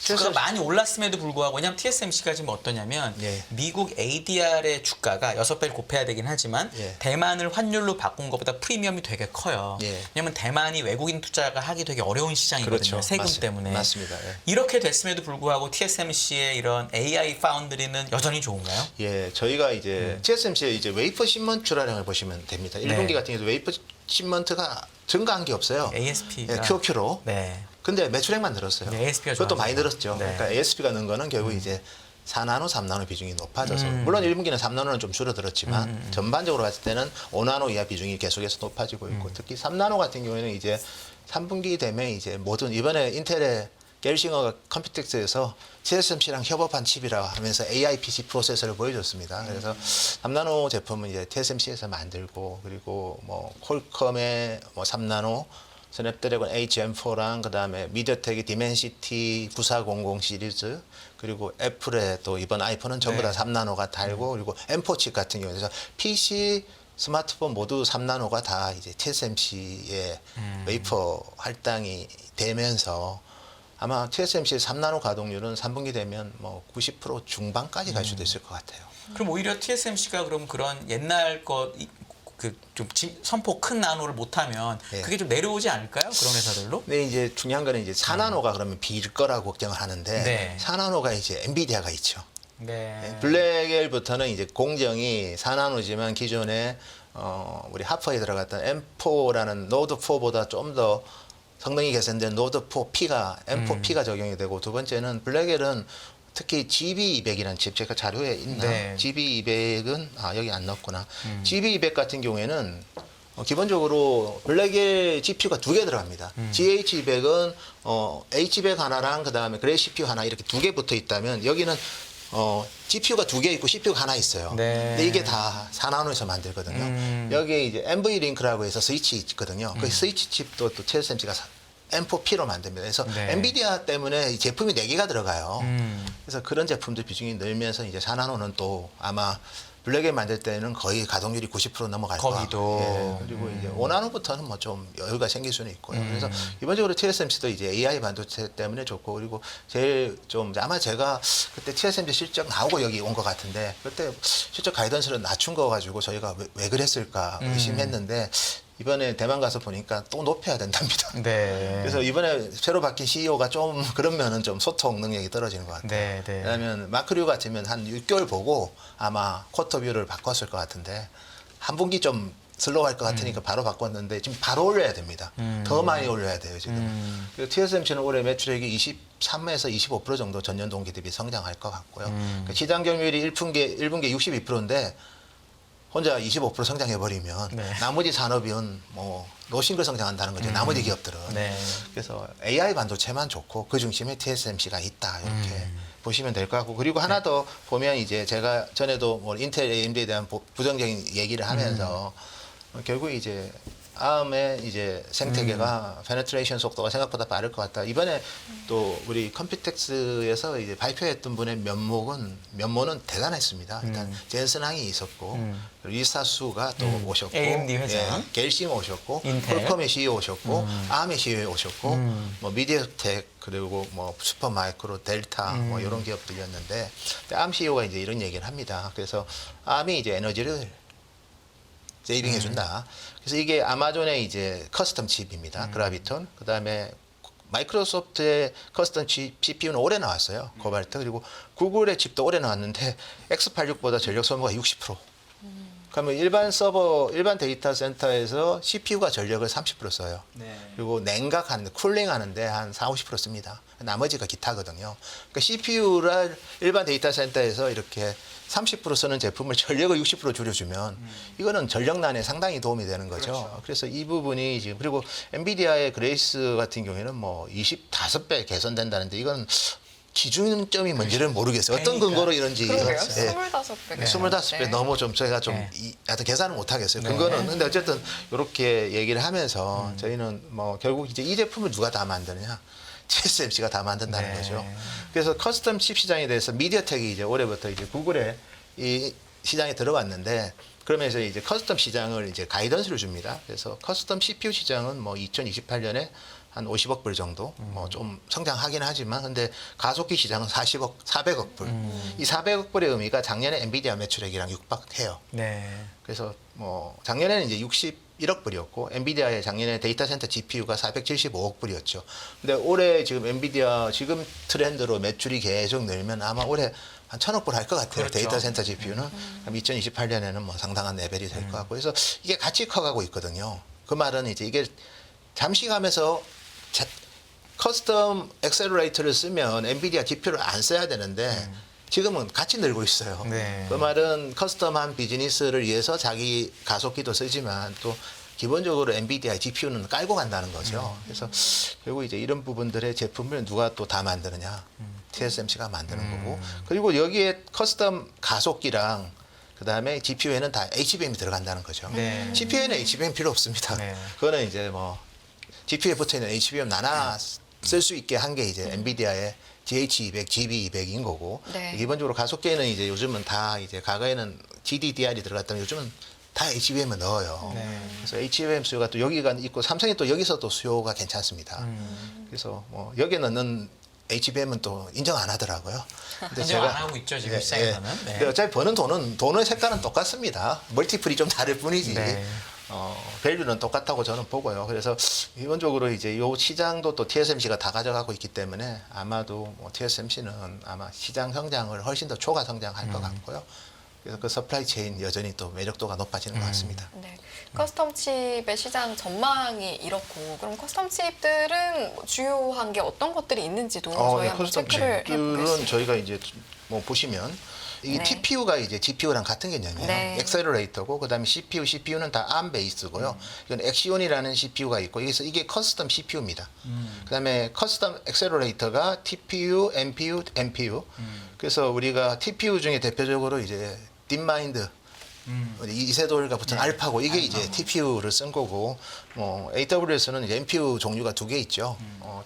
주가가 많이 올랐음에도 불구하고 왜냐하면 TSMC가 지금 어떠냐면 예. 미국 ADR의 주가가 6배를 곱해야 되긴 하지만 예. 대만을 환율로 바꾼 것보다 프리미엄이 되게 커요. 예. 왜냐하면 대만이 외국인 투자가 하기 되게 어려운 시장이거든요. 세금 때문에. 맞습니다. 예. 이렇게 됐음에도 불구하고 TSMC의 이런 AI 파운드리는 여전히 좋은가요? 예, 저희가 이제 TSMC의 이제 웨이퍼 신먼트 출하량을 보시면 됩니다. 1분기 같은 경우도 웨이퍼 신먼트가 증가한 게 없어요. ASP가 예, QOQ로. 네. 근데 매출액만 늘었어요. 네, ASP가 그것도 많이 좋아져서. 늘었죠. 네. 그러니까 ASP가 는 거는 결국 이제 4나노, 3나노 비중이 높아져서 물론 1분기는 3나노는 좀 줄어들었지만 전반적으로 봤을 때는 5나노 이하 비중이 계속해서 높아지고 있고 특히 3나노 같은 경우에는 이제 3분기 되면 이제 모든 이번에 인텔의 겔싱어가 컴퓨텍스에서 TSMC랑 협업한 칩이라 하면서 AI PC 프로세서를 보여줬습니다. 그래서 3나노 제품은 이제 TSMC에서 만들고 그리고 뭐 퀄컴의 뭐 3나노 스냅드래곤 HM4랑 그다음에 미디어텍의 디멘시티 9400 시리즈 그리고 애플의 또 이번 아이폰은 전부 다 네. 3나노가 달고 그리고 M4 칩 같은 경우에 그래서 PC 스마트폰 모두 3나노가 다 이제 TSMC의 웨이퍼 할당이 되면서 아마 TSMC의 3나노 가동률은 3분기 되면 뭐 90% 중반까지 갈 수도 있을 것 같아요. 그럼 오히려 TSMC가 그럼 그런 옛날 거 그 좀 선포 큰 나노를 못하면 예. 그게 좀 내려오지 않을까요? 그런 회사들로? 근데 이제 중요한 거는 이제 4나노가 그러면 빌 거라고 걱정을 하는데 네. 4나노가 이제 엔비디아가 있죠. 네. 블랙엘부터는 이제 공정이 4나노지만 기존에 우리 하퍼에 들어갔던 M4라는 노드 4보다 좀 더 성능이 개선된 노드 4P가 M4P가 적용이 되고 두 번째는 블랙엘은 특히 GB200이라는 칩 제가 자료에 있나? 네. GB200은 여기 안 넣었구나. GB200 같은 경우에는 기본적으로 블랙엘 GPU가 2개 들어갑니다. GH200은 H100 하나랑 그다음에 그래 CPU 하나 이렇게 2개 붙어 있다면 여기는 GPU가 2개 있고 CPU가 하나 있어요. 네. 근데 이게 다 4나노에서 만들거든요. 여기에 이제 NV 링크라고 해서 스위치 있거든요. 그 스위치 칩도 또 TSMC가 M4P로 만듭니다. 그래서 네. 엔비디아 때문에 이 제품이 4개가 들어가요. 그래서 그런 제품들 비중이 늘면서 이제 4나노는 또 아마 블랙에 만들 때는 거의 가동률이 90% 넘어갈 거고. 거기도. 예, 그리고 이제 5나노부터는 뭐 좀 여유가 생길 수는 있고요. 그래서 기본적으로 TSMC도 이제 AI 반도체 때문에 좋고 그리고 제일 좀 아마 제가 그때 TSMC 실적 나오고 여기 온 것 같은데 그때 실적 가이던스를 낮춘 거 가지고 저희가 왜 그랬을까 의심했는데 이번에 대만 가서 보니까 또 높여야 된답니다. 네. 그래서 이번에 새로 바뀐 CEO가 좀 그러면은 좀 소통 능력이 떨어지는 것 같아요. 네, 네. 왜냐하면 마크류 같으면 한 6개월 보고 아마 쿼터 뷰를 바꿨을 것 같은데 한 분기 좀 슬로우할 것 같으니까 바로 바꿨는데 지금 바로 올려야 됩니다. 더 많이 올려야 돼요 지금. 그리고 TSMC는 올해 매출액이 23에서 25% 정도 전년 동기 대비 성장할 것 같고요. 그러니까 시장 점유율이 1분기에 62%인데 혼자 25% 성장해버리면 네. 나머지 산업은 뭐 노싱글 성장한다는 거죠. 나머지 기업들은. 네. 그래서 AI 반도체만 좋고 그 중심에 TSMC가 있다 이렇게 보시면 될 것 같고 그리고 하나 더 보면 이제 제가 전에도 뭐 인텔 AMD에 대한 부정적인 얘기를 하면서 결국 이제 ARM의 이제 생태계가 페네트레이션 속도가 생각보다 빠를 것 같다. 이번에 또 우리 컴퓨텍스에서 이제 발표했던 분의 면모는 대단했습니다. 일단 젠슨 항이 있었고 리사수가 또 오셨고 AMD 회장. 예, 겔싱 오셨고 인텔. 퀄컴의 CEO 오셨고 ARM의 CEO 오셨고 뭐 미디어텍 그리고 뭐 슈퍼마이크로 델타 뭐 이런 기업들이었는데 ARM CEO가 이제 이런 얘기를 합니다. 그래서 ARM이 이제 에너지를 세이빙 해준다. 그래서 이게 아마존의 이제 커스텀 칩입니다. 그라비톤. 그 다음에 마이크로소프트의 커스텀 칩 CPU는 올해 나왔어요. 코발트. 그리고 구글의 칩도 올해 나왔는데 X86보다 전력 소모가 60%. 그러면 일반 데이터 센터에서 CPU가 전력을 30% 써요. 네. 그리고 냉각하는데, 쿨링하는데 한 40~50% 씁니다. 나머지가 기타거든요. 그러니까 CPU를 일반 데이터 센터에서 이렇게 30% 쓰는 제품을 전력을 60% 줄여주면 이거는 전력난에 상당히 도움이 되는 거죠. 그렇죠. 그래서 이 부분이 지금 그리고 엔비디아의 그레이스 같은 경우에는 뭐 25배 개선된다는데 이건 기준점이 뭔지를 모르겠어요. 어떤 그러니까. 근거로 이런지. 그러게요. 예. 25배. 네. 25배 너무 좀 저희가 좀 네. 하여튼 계산을 못 하겠어요. 네. 근거는 근데 어쨌든 이렇게 얘기를 하면서 저희는 뭐 결국 이제 이 제품을 누가 다 만드느냐? TSMC가 다 만든다는 네. 거죠. 그래서 커스텀 칩 시장에 대해서 미디어텍이 이제 올해부터 이제 구글에 이 시장에 들어왔는데 그러면서 이제 커스텀 시장을 이제 가이던스를 줍니다. 그래서 커스텀 CPU 시장은 뭐 2028년에 한 50억 불 정도 뭐 좀 성장하긴 하지만 근데 가속기 시장은 400억 불. 이 400억 불의 의미가 작년에 엔비디아 매출액이랑 육박해요. 네. 그래서 뭐 작년에는 이제 61억 불이었고 엔비디아의 작년에 데이터 센터 GPU가 475억 불이었죠. 근데 올해 지금 엔비디아 지금 트렌드로 매출이 계속 늘면 아마 올해 한 1,000억 불 할 것 같아요. 그렇죠. 데이터 센터 GPU는. 그럼 2028년에는 뭐 상당한 레벨이 될 것 같고. 그래서 이게 같이 커가고 있거든요. 그 말은 이제 이게 잠시 가면서 커스텀 엑셀러레이터를 쓰면 엔비디아 GPU를 안 써야 되는데 지금은 같이 늘고 있어요. 네. 그 말은 커스텀한 비즈니스를 위해서 자기 가속기도 쓰지만 또 기본적으로 엔비디아 GPU는 깔고 간다는 거죠. 그래서 결국 이제 이런 부분들의 제품을 누가 또 다 만드느냐. TSMC가 만드는 거고. 그리고 여기에 커스텀 가속기랑 그다음에 GPU에는 다 HBM이 들어간다는 거죠. 네. CPU에는 HBM 필요 없습니다. 네. 그거는 이제 뭐 GPU에 붙어 있는 HBM 나나 쓸 수 있게 한 게 이제 엔비디아의 GH200, GB200인 거고 네. 기본적으로 가속기에는 이제 요즘은 다 이제 과거에는 GDDR이 들어갔다면 요즘은 다 HBM을 넣어요. 네. 그래서 HBM 수요가 또 여기가 있고 삼성이 또 여기서 또 수요가 괜찮습니다. 그래서 뭐 여기에 넣는 HBM은 또 인정 안 하더라고요. 근데 인정 안 하고 있죠, 지금 시장에서는. 네. 근데 어차피 버는 돈의 색깔은 똑같습니다. 멀티플이 좀 다를 뿐이지. 네. 밸류는 똑같다고 저는 보고요. 그래서 기본적으로 이제 요 시장도 또 TSMC가 다 가져가고 있기 때문에 아마도 뭐 TSMC는 아마 시장 성장을 훨씬 더 초과 성장할 것 같고요. 그래서 그 서플라이 체인 여전히 또 매력도가 높아지는 것 같습니다. 네. 커스텀 칩의 시장 전망이 이렇고 그럼 커스텀 칩들은 뭐 주요한 게 어떤 것들이 있는지도 저희 한번 커스텀 체크를 칩들은 해보겠습니다. 저희가 이제 뭐 보시면 이 네. TPU가 이제 GPU랑 같은 개념이에요. 네. 엑셀러레이터고 그다음에 CPU는 다 ARM 베이스고요. 이건 엑시온이라는 CPU가 있고 그래서 이게 커스텀 CPU입니다. 그다음에 커스텀 엑셀러레이터가 TPU, NPU. 그래서 우리가 TPU 중에 대표적으로 이제 딥마인드 이세돌과 붙은 알파고 이게 이제 TPU를 쓴 거고 뭐 AWS는 이제 NPU 종류가 2개 있죠.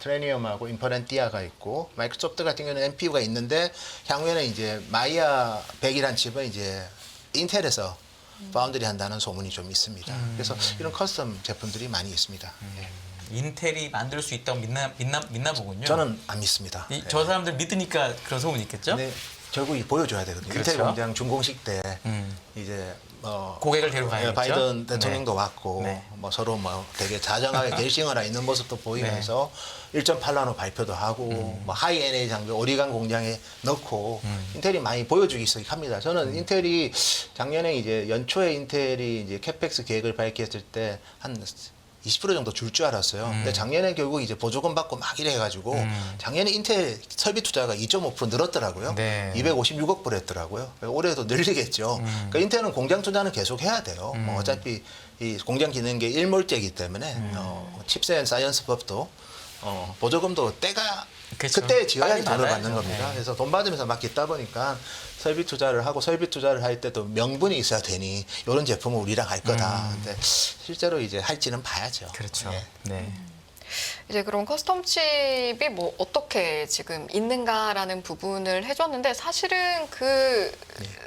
트레니엄하고 인퍼렌티아가 있고 마이크로소프트 같은 경우는 NPU가 있는데 향후에는 이제 마이아 100이란 칩은 이제 인텔에서 파운드리 한다는 소문이 좀 있습니다. 그래서 이런 커스텀 제품들이 많이 있습니다. 예. 인텔이 만들 수 있다고 믿나 보군요. 저는 안 믿습니다. 저 사람들 믿으니까 그런 소문이 있겠죠? 네, 결국 보여줘야 되거든요. 그렇죠. 인텔 공장 준공식 때 이제 고객을 데려가야겠죠. 바이든 대통령도 왔고 네. 뭐 서로 뭐 되게 자정하게 결심을 있는 모습도 보이면서 1.8나노 발표도 하고 뭐 하이 NA 장비 오리간 공장에 넣고 인텔이 많이 보여주기 시작합니다. 저는 인텔이 작년에 이제 연초에 인텔이 이제 캐펙스 계획을 밝혔을 때 한 20% 정도 줄 줄 알았어요. 근데 작년에 결국 이제 보조금 받고 막 이래 해가지고 작년에 인텔 설비 투자가 2.5% 늘었더라고요. 네. 256억 불 했더라고요. 올해도 늘리겠죠. 그러니까 인텔은 공장 투자는 계속 해야 돼요. 뭐 어차피 이 공장 기는 게 일몰제이기 때문에 칩셋 사이언스 법도 보조금도 때가 그쵸. 그때 지어야지 빨리 돈을 받아야죠. 받는 겁니다. 네. 그래서 돈 받으면서 막 깃다 보니까 설비 투자를 하고 설비 투자를 할 때도 명분이 있어야 되니 이런 제품은 우리랑 할 거다. 근데 실제로 이제 할지는 봐야죠. 그렇죠. 예. 네. 이제 그럼 커스텀 칩이 뭐 어떻게 지금 있는가라는 부분을 해줬는데 사실은 그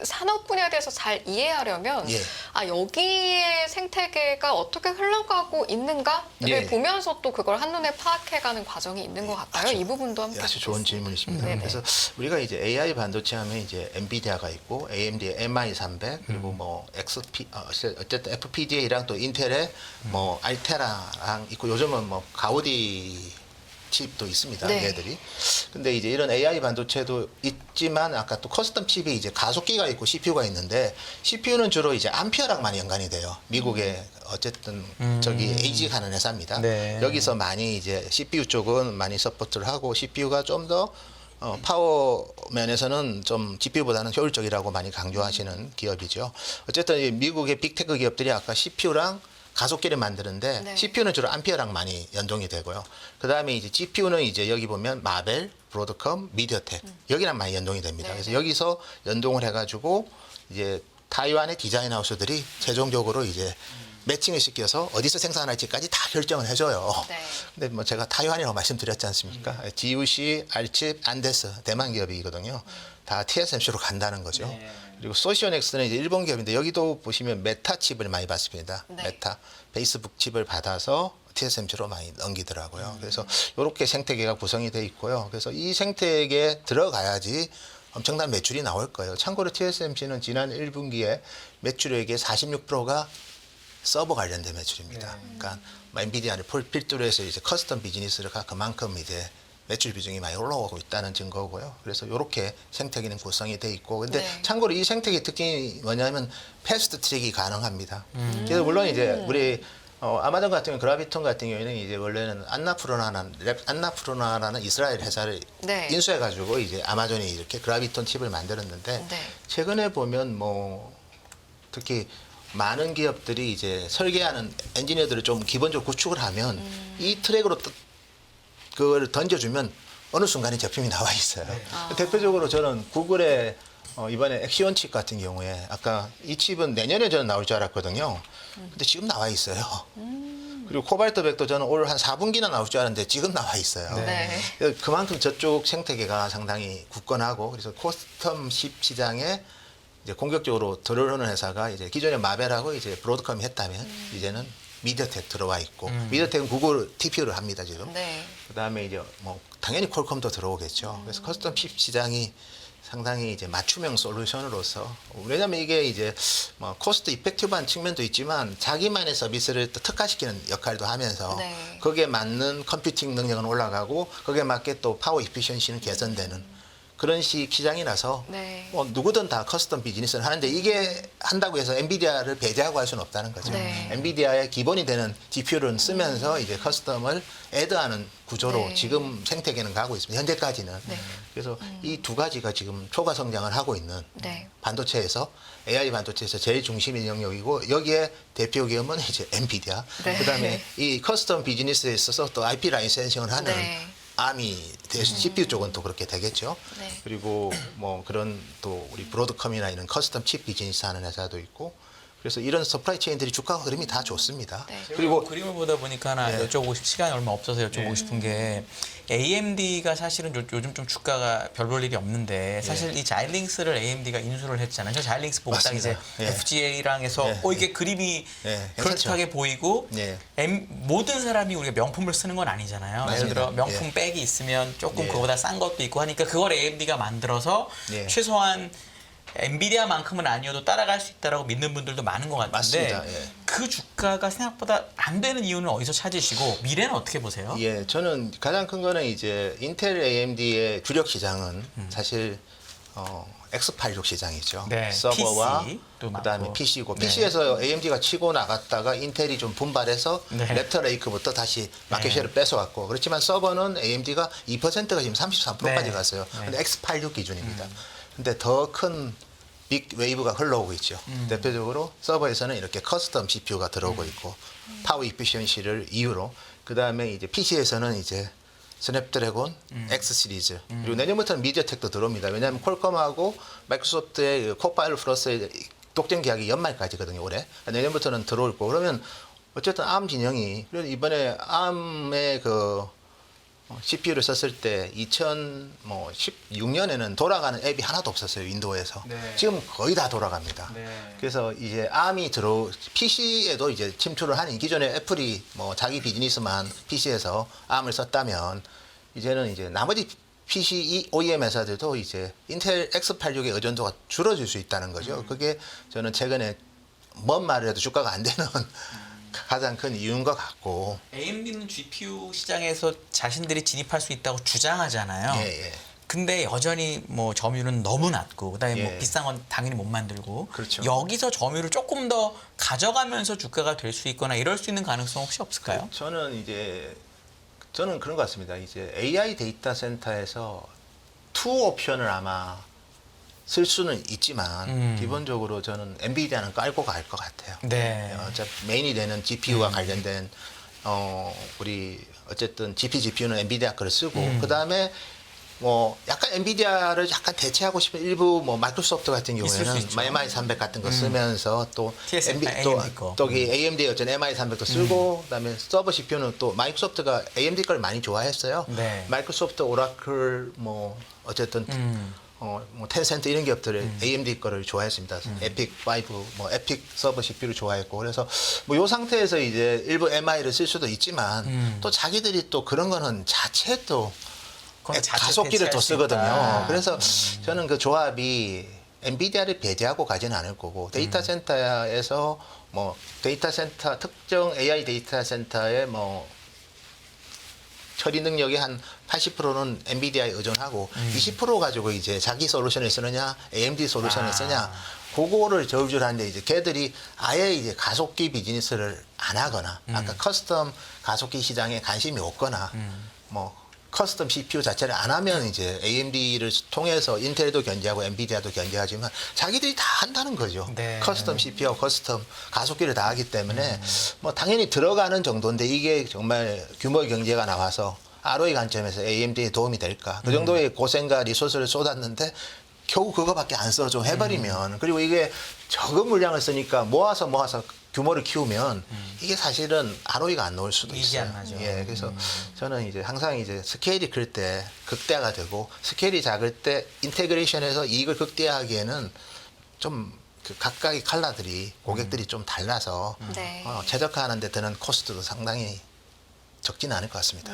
산업 분야에 대해서 잘 이해하려면 예. 아 여기에 생태계가 어떻게 흘러가고 있는가를 예. 보면서 또 그걸 한눈에 파악해가는 과정이 있는 것 같아요. 이 부분도 함께 아주 좋은 질문이십니다. 네네. 그래서 우리가 이제 AI 반도체 하면 이제 엔비디아가 있고 AMD의 MI300 그리고 뭐 어쨌든 FPGA랑 또 인텔의 뭐 알테라랑 있고 요즘은 뭐 가우디 칩도 있습니다. 네. 얘들이. 근데 이제 이런 AI 반도체도 있지만 아까 또 커스텀 칩이 이제 가속기가 있고 CPU가 있는데 CPU는 주로 이제 암피어랑 많이 연관이 돼요. 미국의 어쨌든 저기 ASIC 하는 회사입니다. 네. 여기서 많이 이제 CPU 쪽은 많이 서포트를 하고 CPU가 좀 더 파워 면에서는 좀 GPU보다는 효율적이라고 많이 강조하시는 기업이죠. 어쨌든 이 미국의 빅테크 기업들이 아까 CPU랑 가속기를 만드는데 네. CPU는 주로 암피어랑 많이 연동이 되고요. 그다음에 이제 GPU는 이제 여기 보면 마벨, 브로드컴, 미디어텍 여기랑 많이 연동이 됩니다. 네. 그래서 여기서 연동을 해가지고 이제 타이완의 디자인 하우스들이 최종적으로 이제 매칭을 시켜서 어디서 생산할지까지 다 결정을 해줘요. 네. 근데 뭐 제가 타이완이라고 말씀드렸지 않습니까? GUC, 알칩, 안데스 대만 기업이거든요. 다 TSMC로 간다는 거죠. 네. 그리고 소시오넥스는 이제 일본 기업인데 여기도 보시면 메타 칩을 많이 받습니다. 네. 메타 페이스북 칩을 받아서 TSMC로 많이 넘기더라고요. 그래서 이렇게 생태계가 구성이 돼 있고요. 그래서 이 생태계에 들어가야지 엄청난 매출이 나올 거예요. 참고로 TSMC는 지난 1분기에 매출액의 46%가 서버 관련된 매출입니다. 그러니까 뭐 엔비디아를 필두로 해서 이제 커스텀 비즈니스를 그만큼 이제 매출 비중이 많이 올라오고 있다는 증거고요. 그래서 이렇게 생태계는 구성이 돼 있고, 근데 네. 참고로 이 생태계 특징이 뭐냐면 패스트 트랙이 가능합니다. 그래서 물론 이제 우리 아마존 같은 경우, 그라비톤 같은 경우에는 이제 원래는 안나푸르나라는 이스라엘 회사를 네. 인수해가지고 이제 아마존이 이렇게 그라비톤 칩을 만들었는데 네. 최근에 최근에 보면 뭐 특히 많은 기업들이 이제 설계하는 엔지니어들을 좀 기본적으로 구축을 하면 이 트랙으로 그걸 던져주면 어느 순간에 제품이 나와 있어요. 대표적으로 저는 구글의 이번에 엑시온 칩 같은 경우에 아까 이 칩은 내년에 저는 나올 줄 알았거든요. 근데 지금 나와 있어요. 그리고 코발트 100도 저는 올 한 4분기나 나올 줄 알았는데 지금 나와 있어요. 네. 그만큼 저쪽 생태계가 상당히 굳건하고 그래서 코스텀 칩 시장에 이제 공격적으로 들어오는 회사가 이제 기존에 마벨하고 이제 브로드컴이 했다면 이제는 미디어텍 들어와 있고 미디어텍은 구글 TPU를 합니다 지금. 네. 그다음에 이제 뭐 당연히 퀄컴도 들어오겠죠. 그래서 커스텀 칩 시장이 상당히 이제 맞춤형 솔루션으로서 왜냐하면 이게 이제 뭐 코스트 이펙티브한 측면도 있지만 자기만의 서비스를 또 특화시키는 역할도 하면서 네. 거기에 맞는 컴퓨팅 능력은 올라가고 거기에 맞게 또 파워 이피션시는 개선되는 그런 시장이라서 네. 뭐 누구든 다 커스텀 비즈니스를 하는데 이게 한다고 해서 엔비디아를 배제하고 할 수는 없다는 거죠. 네. 엔비디아의 기본이 되는 GPU를 쓰면서 이제 커스텀을 애드하는 구조로 네. 지금 생태계는 가고 있습니다. 현재까지는. 네. 그래서 이 두 가지가 지금 초과 성장을 하고 있는 네. 반도체에서 AI 반도체에서 제일 중심인 영역이고 여기에 대표 기업은 이제 엔비디아. 네. 그다음에 이 커스텀 비즈니스에 있어서 또 IP 라이센싱을 하는 네. 암이 CPU 쪽은 또 그렇게 되겠죠. 네. 그리고 뭐 그런 또 우리 브로드컴이나 이런 커스텀 칩 비즈니스 하는 회사도 있고 그래서 이런 서프라이 체인들이 주가 흐름이 다 좋습니다. 네. 그리고 그림을 보다 보니까 하나 네. 여쭤보고 시간이 얼마 없어서 여쭤보고 싶은 게 AMD가 사실은 요즘 좀 주가가 별 볼 일이 없는데 사실 이 자일링스를 AMD가 인수를 했잖아요. 저 자일링스 보고 딱 이제 맞습니다. 예. FGA랑 해서 예. 이게 그림이 예. 그럴듯하게 보이고 예. 모든 사람이 우리가 명품을 쓰는 건 아니잖아요. 예를 맞습니다. 들어 명품 예. 백이 있으면 조금 예. 그거보다 싼 것도 있고 하니까 그걸 AMD가 만들어서 예. 최소한 엔비디아만큼은 아니어도 따라갈 수 있다라고 믿는 분들도 많은 것 같은데 맞습니다. 예. 그 주가가 생각보다 안 되는 이유는 어디서 찾으시고 미래는 어떻게 보세요? 예, 저는 가장 큰 거는 이제 인텔 AMD의 주력 시장은 사실 X86 시장이죠. 네, 서버와 PC 도 그다음에 많고. PC고 네. PC에서 AMD가 치고 나갔다가 인텔이 좀 분발해서 네. 랩터 레이크부터 다시 마켓 네. 쉐어를 뺏어왔고 그렇지만 서버는 AMD가 2%가 지금 33%까지 네. 갔어요. 네. 근데 X86 기준입니다. 근데 더 큰 빅 웨이브가 흘러오고 있죠. 대표적으로 서버에서는 이렇게 커스텀 CPU가 들어오고 있고 파워 이피시언시를 이유로 그다음에 이제 PC에서는 이제 스냅드래곤 X 시리즈 그리고 내년부터는 미디어텍도 들어옵니다. 왜냐하면 퀄컴하고 마이크로소프트의 그 코파일 플러스의 독점 계약이 연말까지거든요. 올해 내년부터는 들어올 거고 그러면 어쨌든 ARM 진영이 그래서 이번에 ARM의 그 CPU를 썼을 때 2016년에는 돌아가는 앱이 하나도 없었어요. 윈도우에서. 네. 지금 거의 다 돌아갑니다. 네. 그래서 이제 ARM이 PC에도 이제 침투를 하니 기존에 애플이 뭐 자기 비즈니스만 PC에서 ARM을 썼다면 이제는 이제 나머지 PC OEM 회사들도 이제 인텔 X86의 의존도가 줄어들 수 있다는 거죠. 그게 저는 최근에 뭔 말을 해도 주가가 안 되는 가장 큰 이유인 것 같고. AMD는 GPU 시장에서 자신들이 진입할 수 있다고 주장하잖아요. 예, 예. 근데 여전히 뭐 점유율은 너무 낮고 그다음에 뭐 예. 비싼 건 당연히 못 만들고 그렇죠. 여기서 점유율을 조금 더 가져가면서 주가가 될 수 있거나 이럴 수 있는 가능성 혹시 없을까요? 저는 그런 것 같습니다. 이제 AI 데이터 센터에서 투 옵션을 아마 쓸 수는 있지만 기본적으로 저는 엔비디아는 깔고 갈 것 같아요. 네. 어차피 메인이 되는 GPU와 관련된 우리 어쨌든 GPU는 엔비디아 거를 쓰고 그다음에 뭐 약간 엔비디아를 약간 대체하고 싶은 일부 뭐 마이크로소프트 같은 있을 수 경우에는 있죠. MI300 같은 거 쓰면서 또 TSM, AMD 거. 또 AMD의 어떤 MI300도 쓰고 그다음에 서버 CPU는 또 마이크로소프트가 AMD 걸 많이 좋아했어요. 네. 마이크로소프트, 오라클 뭐 어쨌든 뭐 텐센트 이런 기업들은 AMD 거를 좋아했습니다. 에픽 5, 뭐 에픽 서버 CPU를 좋아했고 그래서 뭐 요 상태에서 이제 일부 MI를 쓸 수도 있지만 또 자기들이 또 그런 거는 자체 또 그건 자체 가속기를 대체할 또 수 쓰거든요. 있다. 그래서 저는 그 조합이 엔비디아를 배제하고 가지는 않을 거고 데이터 센터에서 뭐 데이터 센터 특정 AI 데이터 센터의 뭐 처리 능력이 한 80%는 엔비디아에 의존하고 20% 가지고 이제 자기 솔루션을 쓰느냐 AMD 솔루션을 쓰냐 그거를 저울질하는데 이제 걔들이 아예 이제 가속기 비즈니스를 안 하거나 아까 커스텀 가속기 시장에 관심이 없거나 뭐 커스텀 CPU 자체를 안 하면 이제 AMD를 통해서 인텔도 견제하고 엔비디아도 견제하지만 자기들이 다 한다는 거죠. 네. 커스텀 CPU, 커스텀 가속기를 다 하기 때문에 뭐 당연히 들어가는 정도인데 이게 정말 규모의 경제가 나와서 ROI 관점에서 AMD에 도움이 될까? 그 정도의 고생과 리소스를 쏟았는데 겨우 그거밖에 안 써 좀 해버리면 그리고 이게 적은 물량을 쓰니까 모아서 규모를 키우면 이게 사실은 ROI가 안 나올 수도 이익이 있어요. 안 나죠. 예, 그래서 저는 이제 항상 이제 스케일이 클 때 극대화가 되고 스케일이 작을 때 인테그레이션해서 이익을 극대화하기에는 좀 그 각각의 칼라들이 고객들이 좀 달라서 네. 최적화하는 데 드는 코스트도 상당히 적지는 않을 것 같습니다.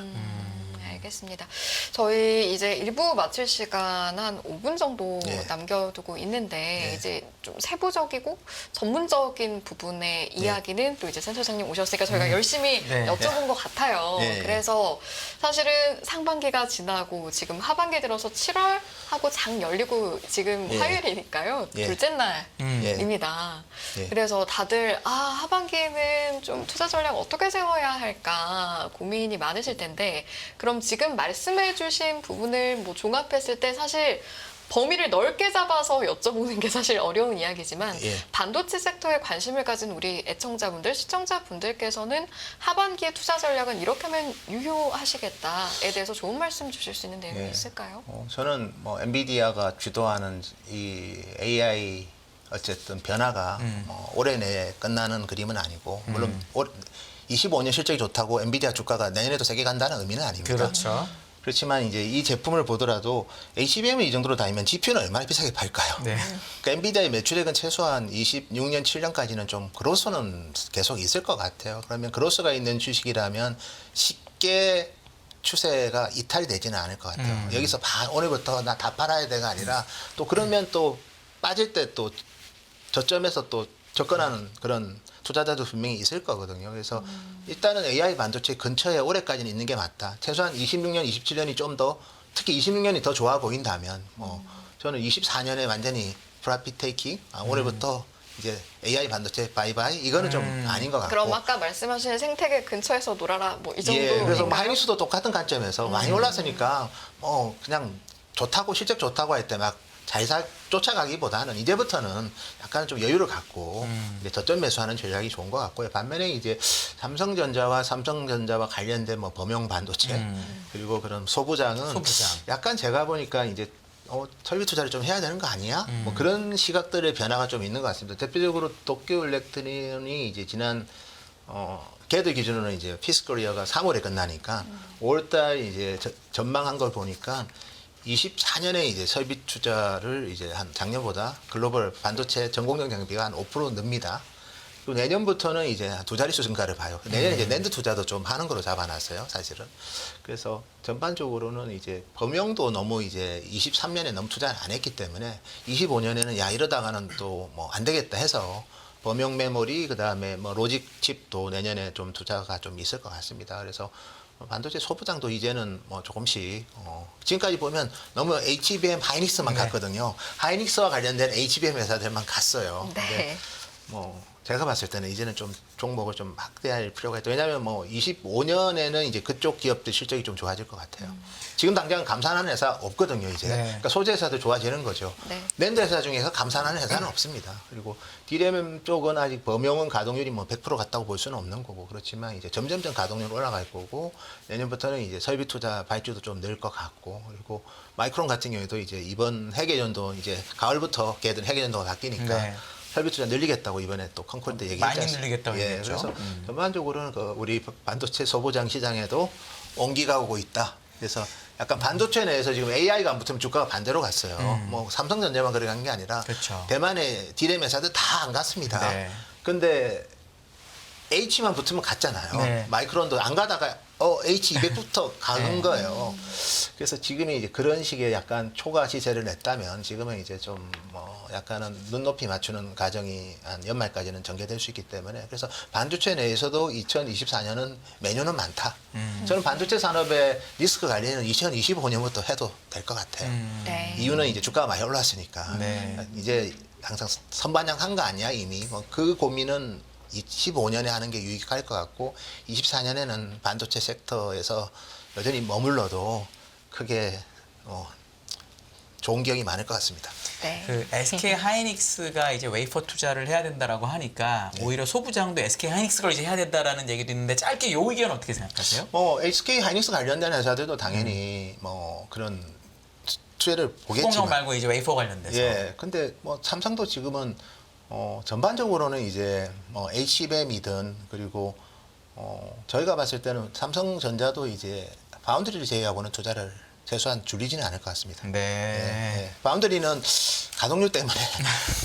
알겠습니다. 저희 이제 1부 마칠 시간 한 5분 정도 네. 남겨두고 있는데 네. 이제 좀 세부적이고 전문적인 부분의 이야기는 또 이제 센 소장님 오셨으니까 저희가 열심히 네. 여쭤본 것 같아요. 네. 그래서 사실은 상반기가 지나고 지금 하반기 들어서 7월 하고 장 열리고 지금 예. 화요일이니까요. 예. 둘째 예. 날입니다. 예. 그래서 다들 하반기에는 좀 투자 전략 어떻게 세워야 할까 고민이 많으실 텐데 그럼 지금 말씀해주신 부분을 뭐 종합했을 때 사실 범위를 넓게 잡아서 여쭤보는 게 사실 어려운 이야기지만 예. 반도체 섹터에 관심을 가진 우리 애청자분들, 시청자분들께서는 하반기의 투자 전략은 이렇게 하면 유효하시겠다에 대해서 좋은 말씀 주실 수 있는 내용이 예. 있을까요? 저는 뭐 엔비디아가 주도하는 이 AI 어쨌든 변화가 뭐 올해 내에 끝나는 그림은 아니고 물론 25년 실적이 좋다고 엔비디아 주가가 내년에도 세게 간다는 의미는 아닙니다. 그렇죠. 그렇지만 이제 이 제품을 보더라도 HBM이 이 정도로 다니면 GPU는 얼마나 비싸게 팔까요? 네. 그러니까 엔비디아의 매출액은 최소한 26년, 7년까지는 좀 그로스는 계속 있을 것 같아요. 그러면 그로스가 있는 주식이라면 쉽게 추세가 이탈이 되지는 않을 것 같아요. 여기서 오늘부터 나 다 팔아야 돼가 아니라 또 그러면 또 빠질 때 또 저점에서 또 접근하는 그런 투자자도 분명히 있을 거거든요. 그래서 일단은 AI 반도체 근처에 올해까지는 있는 게 맞다. 최소한 26년, 27년이 좀 더 특히 26년이 더 좋아 보인다면 뭐 저는 24년에 완전히 프라핏 테이킹, 올해부터 이제 AI 반도체 바이바이 이거는 좀 아닌 것 같고. 그럼 아까 말씀하신 생태계 근처에서 놀아라 뭐 이 정도. 예, 그래서 뭐 하이닉스도 똑같은 관점에서 많이 올랐으니까 그냥 좋다고 실적 좋다고 할 때 막 잘 쫓아가기보다는 이제부터는 약간 좀 여유를 갖고 이제 저점 매수하는 전략이 좋은 것 같고요. 반면에 이제 삼성전자와 관련된 뭐 범용 반도체 그리고 그런 소부장은 약간 제가 보니까 이제 설비 투자를 좀 해야 되는 거 아니야? 뭐 그런 시각들의 변화가 좀 있는 것 같습니다. 대표적으로 도쿄 일렉트론이 이제 지난 걔들 기준으로는 이제 피스컬 이어가 3월에 끝나니까 5월달 이제 전망한 걸 보니까 24년에 이제 설비 투자를 이제 한 작년보다 글로벌 반도체 전공정 장비가 한 5% 늡니다. 그리고 내년부터는 이제 두 자릿수 증가를 봐요. 내년에 이제 낸드 투자도 좀 하는 걸로 잡아놨어요, 사실은. 그래서 전반적으로는 이제 범용도 너무 이제 23년에 너무 투자를 안 했기 때문에 25년에는 야 이러다가는 또 뭐 안 되겠다 해서 범용 메모리 그다음에 뭐 로직 칩도 내년에 좀 투자가 좀 있을 것 같습니다. 그래서 반도체 소부장도 이제는 뭐 조금씩 지금까지 보면 너무 HBM 하이닉스만 갔거든요. 하이닉스와 관련된 HBM 회사들만 갔어요. 네. 근데 뭐 제가 봤을 때는 이제는 좀 종목을 좀 확대할 필요가 있다. 왜냐하면 뭐 25년에는 이제 그쪽 기업들 실적이 좀 좋아질 것 같아요. 지금 당장 감산하는 회사 없거든요, 이제. 네. 그러니까 소재 회사들 좋아지는 거죠. 네. 낸드 회사 중에서 감산하는 회사는 없습니다. 그리고 DRAM 쪽은 아직 범용은 가동률이 뭐 100% 같다고 볼 수는 없는 거고 그렇지만 이제 점점점 가동률 올라갈 거고 내년부터는 이제 설비 투자 발주도 좀 늘 것 같고 그리고 마이크론 같은 경우에도 이제 이번 회계연도 이제 가을부터 걔들 회계연도가 바뀌니까 네. 설비 투자 늘리겠다고 이번에 또 컨콜 때 얘기했지 많이 않습니까? 늘리겠다고 예, 얘기했죠. 그래서 전반적으로는 그 우리 반도체 소부장 시장에도 온기가 오고 있다. 그래서 약간 반도체 내에서 지금 AI가 안 붙으면 주가가 반대로 갔어요. 뭐 삼성전자만 그렇게 간 게 아니라 그렇죠. 대만의 디램 회사들 다 안 갔습니다. 네. 근데 H만 붙으면 갔잖아요. 네. 마이크론도 안 가다가 H200부터 가는 거예요. 그래서 지금이 이제 그런 식의 약간 초과 시세를 냈다면 지금은 이제 좀 뭐 약간은 눈높이 맞추는 과정이 한 연말까지는 전개될 수 있기 때문에 그래서 반도체 내에서도 2024년은 메뉴는 많다. 저는 반도체 산업의 리스크 관리는 2025년부터 해도 될 것 같아요. 네. 이유는 이제 주가가 많이 올랐으니까 네. 이제 항상 선반영한 거 아니야 이미 뭐 그 고민은 25년에 하는 게 유익할 것 같고 24년에는 반도체 섹터에서 여전히 머물러도 크게 좋은 기억이 많을 것 같습니다. 네. 그 SK 하이닉스가 이제 웨이퍼 투자를 해야 된다라고 하니까 오히려 소부장도 SK 하이닉스 걸 이제 해야 된다라는 얘기도 있는데 짧게 요 의견 어떻게 생각하세요? 뭐 SK 하이닉스 관련된 회사들도 당연히 뭐 그런 투자를 후공용 보겠지만 말고 이제 웨이퍼 관련돼서. 예, 근데 뭐 삼성도 지금은 전반적으로는 이제 뭐 HBM이든 그리고 저희가 봤을 때는 삼성전자도 이제 파운드리를 제외하고는 투자를 최소한 줄이지는 않을 것 같습니다. 네. 예, 예. 파운드리는 가동률 때문에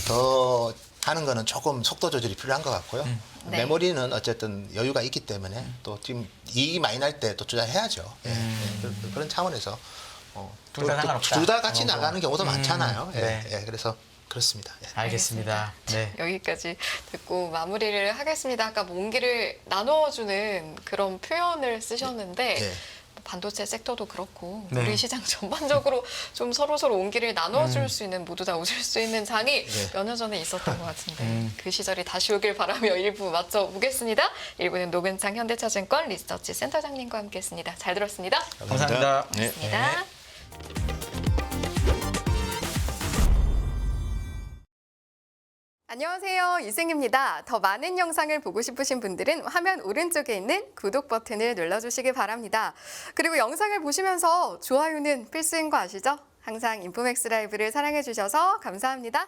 더 하는 거는 조금 속도 조절이 필요한 것 같고요. 네. 메모리는 어쨌든 여유가 있기 때문에 또 지금 이익이 많이 날 때 또 투자해야죠. 예, 예. 그런 차원에서 둘다 상관없다. 둘 다 같이 나가는 경우도 많잖아요. 예, 네. 예, 그래서 그렇습니다. 예. 알겠습니다. 네. 여기까지 듣고 마무리를 하겠습니다. 아까 뭐 온기를 나눠주는 그런 표현을 쓰셨는데 예. 반도체 섹터도 그렇고 네. 우리 시장 전반적으로 좀 서로 온기를 나눠줄 수 있는 모두 다 웃을 수 있는 장이 몇 년 전에 있었던 것 같은데 그 시절이 다시 오길 바라며 1부 마쳐보겠습니다. 1부는 노근창 현대차증권 리서치 센터장님과 함께했습니다. 잘 들었습니다. 감사합니다. 고맙습니다. 안녕하세요. 유승입니다. 더 많은 영상을 보고 싶으신 분들은 화면 오른쪽에 있는 구독 버튼을 눌러주시기 바랍니다. 그리고 영상을 보시면서 좋아요는 필수인 거 아시죠? 항상 인포맥스 라이브를 사랑해 주셔서 감사합니다.